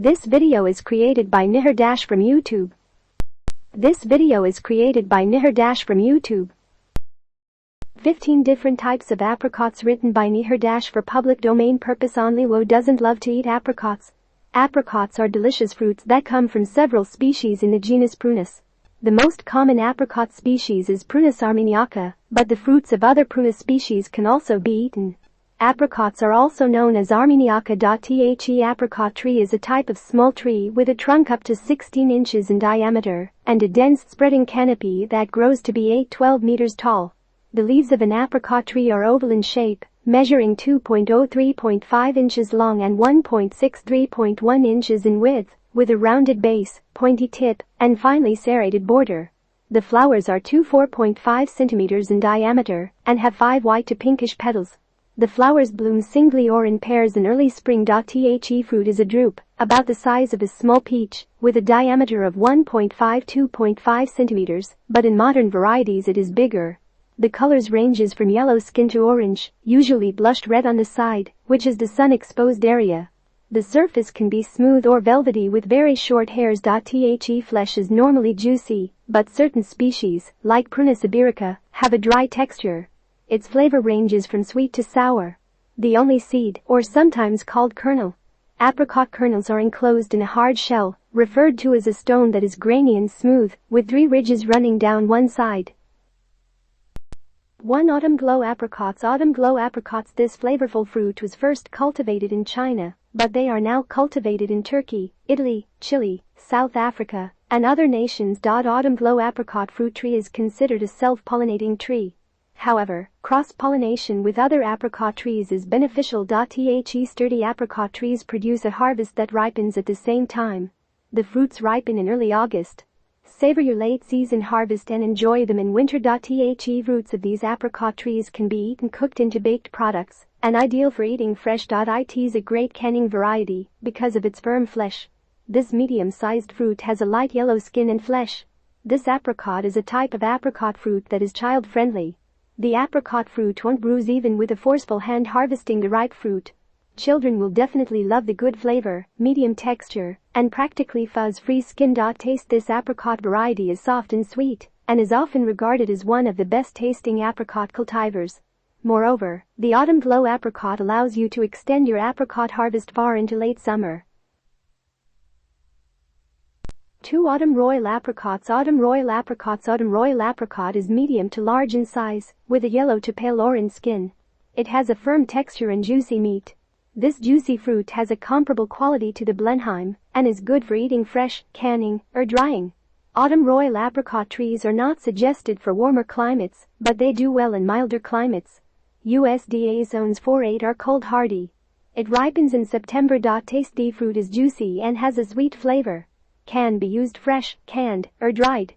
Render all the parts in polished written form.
This video is created by Nihar Dash from YouTube. This video is created by Nihar Dash from YouTube. 15 different types of apricots written by Nihar Dash for public domain purpose only. Wo doesn't love to eat apricots. Apricots are delicious fruits that come from several species in the genus Prunus. The most common apricot species is Prunus armeniaca, but the fruits of other Prunus species can also be eaten. Apricots are also known as Armeniaca. The apricot tree is a type of small tree with a trunk up to 16 inches in diameter and a dense spreading canopy that grows to be 8-12 meters tall. The leaves of an apricot tree are oval in shape, measuring 2.03.5 inches long and 1.63.1 inches in width, with a rounded base, pointy tip, and finely serrated border. The flowers are 4.5 centimeters in diameter and have 5 white to pinkish petals. The flowers bloom singly or in pairs in early spring. The fruit is a drupe, about the size of a small peach, with a diameter of 1.5–2.5 centimeters, but in modern varieties it is bigger. The colors ranges from yellow skin to orange, usually blushed red on the side, which is the sun-exposed area. The surface can be smooth or velvety with very short hairs. The flesh is normally juicy, but certain species, like Prunus iberica, have a dry texture. Its flavor ranges from sweet to sour. The only seed, or sometimes called kernel. Apricot kernels are enclosed in a hard shell, referred to as a stone that is grainy and smooth, with 3 ridges running down one side. 1. Autumn glow apricots. Autumn glow apricots. This flavorful fruit was first cultivated in China, but they are now cultivated in Turkey, Italy, Chile, South Africa, and other nations. Autumn glow apricot fruit tree is considered a self-pollinating tree. However, cross-pollination with other apricot trees is beneficial. The sturdy apricot trees produce a harvest that ripens at the same time. The fruits ripen in early August. Savor your late-season harvest and enjoy them in winter. The roots of these apricot trees can be eaten cooked into baked products, and ideal for eating fresh. It is a great canning variety because of its firm flesh. This medium-sized fruit has a light yellow skin and flesh. This apricot is a type of apricot fruit that is child-friendly. The apricot fruit won't bruise even with a forceful hand harvesting the ripe fruit. Children will definitely love the good flavor, medium texture, and practically fuzz-free skin. Taste. This apricot variety is soft and sweet, and is often regarded as one of the best-tasting apricot cultivars. Moreover, the autumn glow apricot allows you to extend your apricot harvest far into late summer. 2. Autumn royal apricots. Autumn royal apricots. Autumn royal apricot is medium to large in size, with a yellow to pale orange skin. It has a firm texture and juicy meat. This juicy fruit has a comparable quality to the Blenheim and is good for eating fresh, canning, or drying. Autumn royal apricot trees are not suggested for warmer climates, but they do well in milder climates. USDA zones 4-8 are cold hardy. It ripens in September. Taste. The fruit is juicy and has a sweet flavor. Can be used fresh, canned, or dried.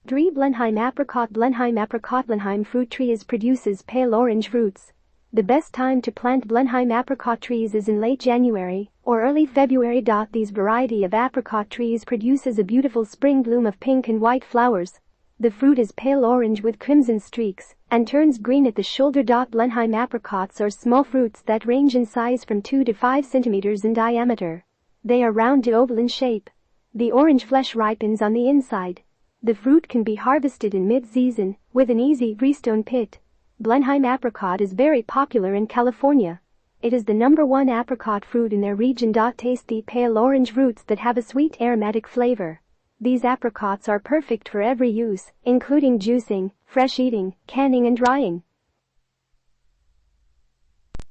3. Blenheim apricot. Blenheim apricot. Blenheim fruit trees produces pale orange fruits. The best time to plant Blenheim apricot trees is in late January or early February. These variety of apricot trees produces a beautiful spring bloom of pink and white flowers. The fruit is pale orange with crimson streaks and turns green at the shoulder. Blenheim apricots are small fruits that range in size from 2 to 5 centimeters in diameter. They are round to oval in shape. The orange flesh ripens on the inside. The fruit can be harvested in mid-season with an easy freestone pit. Blenheim apricot is very popular in California. It is the #1 apricot fruit in their region. Taste. The pale orange fruits that have a sweet aromatic flavor. These apricots are perfect for every use, including juicing, fresh eating, canning and drying.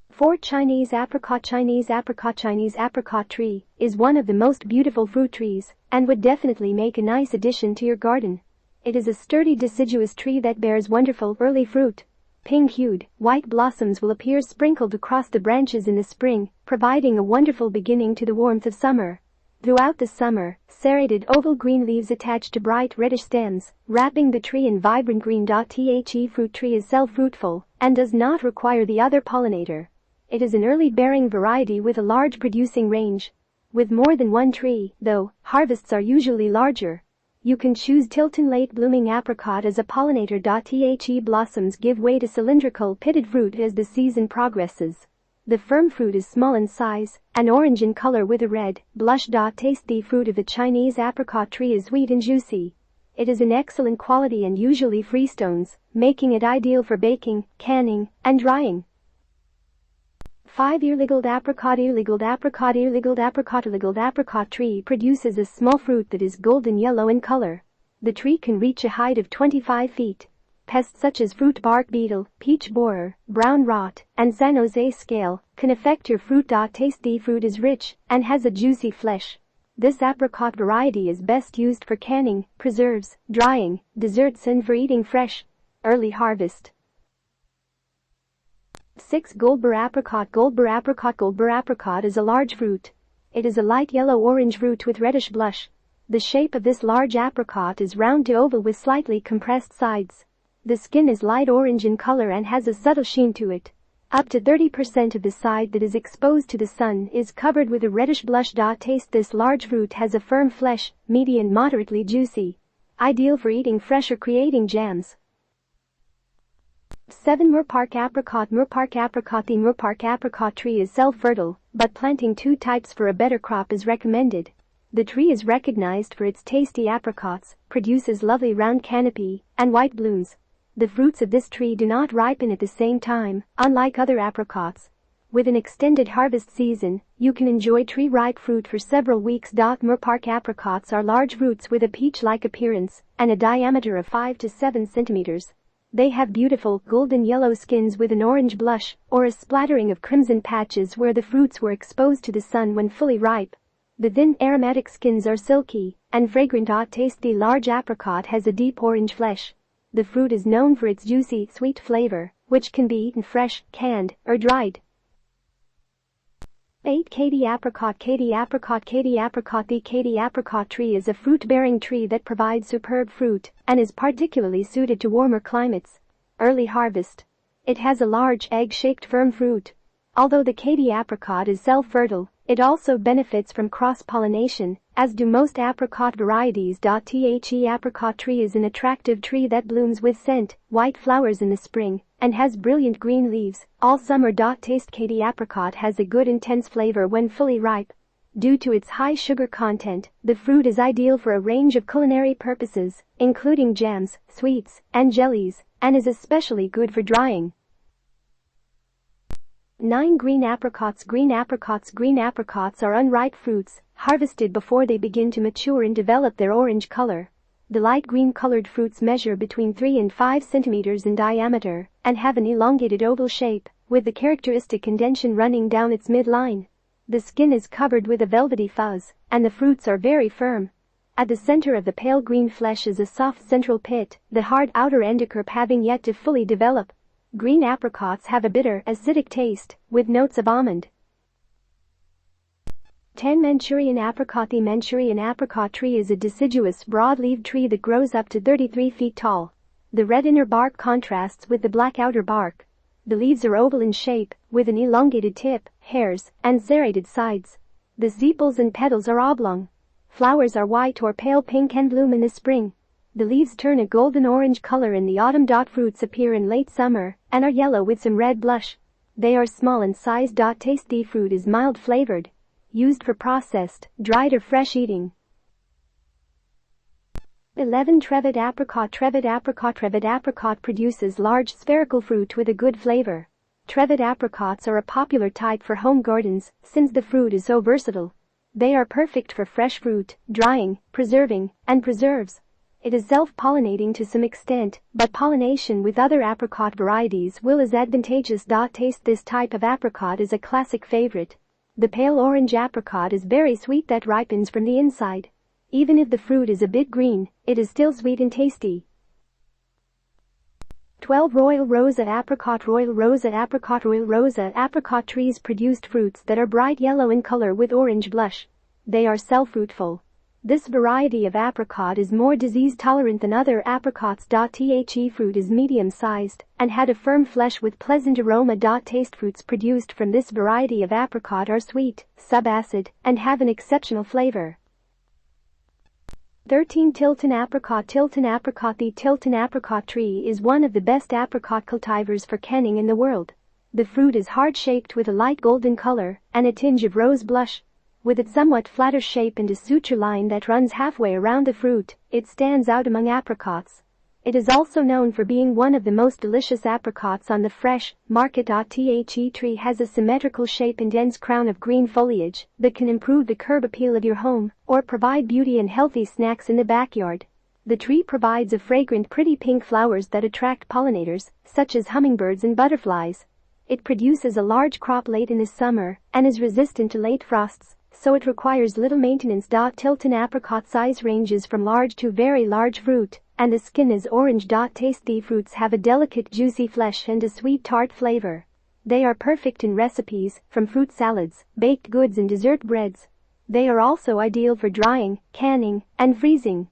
4. Chinese apricot. Chinese apricot. Chinese apricot tree is one of the most beautiful fruit trees and would definitely make a nice addition to your garden. It is a sturdy deciduous tree that bears wonderful early fruit. Pink-hued, white blossoms will appear sprinkled across the branches in the spring, providing a wonderful beginning to the warmth of summer. Throughout the summer, serrated oval green leaves attach to bright reddish stems, wrapping the tree in vibrant green. The fruit tree is self-fruitful and does not require the other pollinator. It is an early-bearing variety with a large producing range. With more than one tree, though, harvests are usually larger. You can choose Tilton late-blooming apricot as a pollinator. The blossoms give way to cylindrical pitted fruit as the season progresses. The firm fruit is small in size and orange in color with a red blush. Taste. The fruit of the Chinese apricot tree is sweet and juicy. It is an excellent quality and usually freestones, making it ideal for baking, canning, and drying. 5. Earliggled apricot. Earliggled apricot. Earliggled apricot. Earliggled apricot tree produces a small fruit that is golden yellow in color. The tree can reach a height of 25 feet. Pests such as fruit bark beetle, peach borer, brown rot, and San Jose scale can affect your fruit. Taste. The fruit is rich and has a juicy flesh. This apricot variety is best used for canning, preserves, drying, desserts, and for eating fresh. Early harvest. 6. Goldbar Apricot. Goldbar Apricot. Goldbar Apricot is a large fruit. It is a light yellow-orange fruit with reddish blush. The shape of this large apricot is round to oval with slightly compressed sides. The skin is light orange in color and has a subtle sheen to it. Up to 30% of the side that is exposed to the sun is covered with a reddish blush. Taste. This large fruit has a firm flesh, meaty and moderately juicy. Ideal for eating fresh or creating jams. 7. Moorpark Apricot. Moorpark Apricot. The Moorpark Apricot tree is self-fertile, but planting 2 types for a better crop is recommended. The tree is recognized for its tasty apricots, produces lovely round canopy, and white blooms. The fruits of this tree do not ripen at the same time, unlike other apricots. With an extended harvest season, you can enjoy tree-ripe fruit for several weeks. Moorpark apricots are large fruits with a peach-like appearance and a diameter of 5 to 7 centimeters. They have beautiful golden yellow skins with an orange blush or a splattering of crimson patches where the fruits were exposed to the sun when fully ripe. The thin aromatic skins are silky and fragrant. Taste. The large apricot has a deep orange flesh. The fruit is known for its juicy, sweet flavor, which can be eaten fresh, canned, or dried. 8. Katy Apricot. Katy Apricot. Katy Apricot. The Katy Apricot tree is a fruit-bearing tree that provides superb fruit and is particularly suited to warmer climates. Early harvest. It has a large, egg-shaped firm fruit. Although the Katy Apricot is self-fertile, it also benefits from cross-pollination, as do most apricot varieties. The apricot tree is an attractive tree that blooms with scent, white flowers in the spring, and has brilliant green leaves all summer. Taste. Katy apricot has a good intense flavor when fully ripe. Due to its high sugar content, the fruit is ideal for a range of culinary purposes, including jams, sweets, and jellies, and is especially good for drying. 9. Green apricots. Green apricots. Green apricots are unripe fruits, harvested before they begin to mature and develop their orange color. The light green-colored fruits measure between 3 and 5 centimeters in diameter and have an elongated oval shape, with the characteristic indentation running down its midline. The skin is covered with a velvety fuzz, and the fruits are very firm. At the center of the pale green flesh is a soft central pit, the hard outer endocarp having yet to fully develop. Green apricots have a bitter, acidic taste, with notes of almond. 10. Manchurian Apricot. The Manchurian apricot tree is a deciduous, broad-leaved tree that grows up to 33 feet tall. The red inner bark contrasts with the black outer bark. The leaves are oval in shape, with an elongated tip, hairs, and serrated sides. The sepals and petals are oblong. Flowers are white or pale pink and bloom in the spring. The leaves turn a golden-orange color in the autumn. Fruits appear in late summer and are yellow with some red blush. They are small in size. Taste. The fruit is mild-flavored, used for processed, dried or fresh eating. 11. Trevet Apricot. Trevet Apricot. Trevet Apricot produces large spherical fruit with a good flavor. Trevet apricots are a popular type for home gardens since the fruit is so versatile. They are perfect for fresh fruit, drying, preserving, and preserves. It is self-pollinating to some extent, but pollination with other apricot varieties will is advantageous. Taste. This type of apricot is a classic favorite. The pale orange apricot is very sweet that ripens from the inside. Even if the fruit is a bit green, it is still sweet and tasty. 12. Royal Rosa Apricot. Royal Rosa Apricot. Royal Rosa apricot trees produced fruits that are bright yellow in color with orange blush. They are self-fruitful. This variety of apricot is more disease-tolerant than other apricots. The fruit is medium-sized and had a firm flesh with pleasant aroma. Taste. Fruits produced from this variety of apricot are sweet, subacid, and have an exceptional flavor. 13. Tilton Apricot. Tilton Apricot. The Tilton apricot tree is one of the best apricot cultivars for canning in the world. The fruit is heart-shaped with a light golden color and a tinge of rose blush. With its somewhat flatter shape and a suture line that runs halfway around the fruit, it stands out among apricots. It is also known for being one of the most delicious apricots on the fresh market. The tree has a symmetrical shape and dense crown of green foliage that can improve the curb appeal of your home or provide beauty and healthy snacks in the backyard. The tree provides a fragrant pretty pink flowers that attract pollinators, such as hummingbirds and butterflies. It produces a large crop late in the summer and is resistant to late frosts, so it requires little maintenance. Tilton apricot size ranges from large to very large fruit, and the skin is orange. Taste. The fruits have a delicate juicy flesh and a sweet tart flavor. They are perfect in recipes, from fruit salads, baked goods and dessert breads. They are also ideal for drying, canning, and freezing.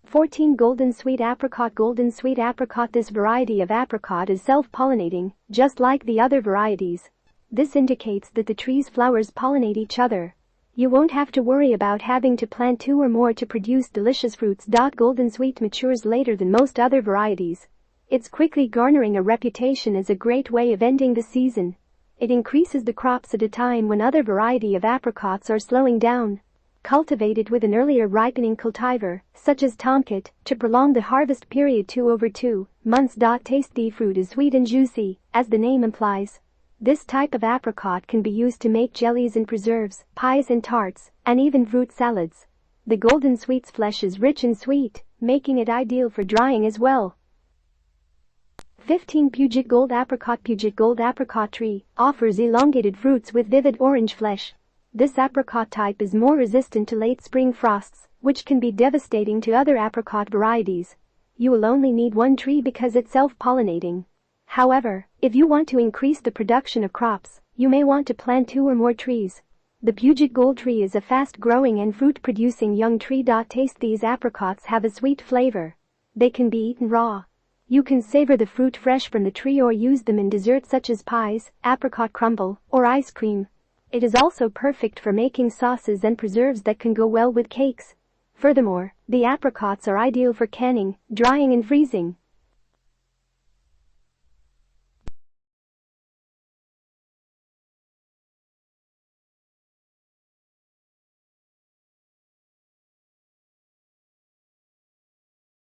14. Golden Sweet Apricot. Golden Sweet Apricot. This variety of apricot is self-pollinating, just like the other varieties. This indicates that the tree's flowers pollinate each other. You won't have to worry about having to plant 2 or more to produce delicious fruits. Golden Sweet matures later than most other varieties. It's quickly garnering a reputation as a great way of ending the season. It increases the crops at a time when other variety of apricots are slowing down. Cultivated with an earlier ripening cultivar, such as tomcat, to prolong the harvest period to over 2 months. Taste. The fruit is sweet and juicy, as the name implies. This type of apricot can be used to make jellies and preserves, pies and tarts, and even fruit salads. The golden sweet's flesh is rich and sweet, making it ideal for drying as well. 15. Puget Gold Apricot. Puget Gold Apricot tree offers elongated fruits with vivid orange flesh. This apricot type is more resistant to late spring frosts, which can be devastating to other apricot varieties. You will only need 1 tree because it's self-pollinating. However, if you want to increase the production of crops, you may want to plant 2 or more trees. The Puget Gold tree is a fast-growing and fruit-producing young tree. Taste. These apricots have a sweet flavor. They can be eaten raw. You can savor the fruit fresh from the tree or use them in desserts such as pies, apricot crumble, or ice cream. It is also perfect for making sauces and preserves that can go well with cakes. Furthermore, the apricots are ideal for canning, drying and freezing.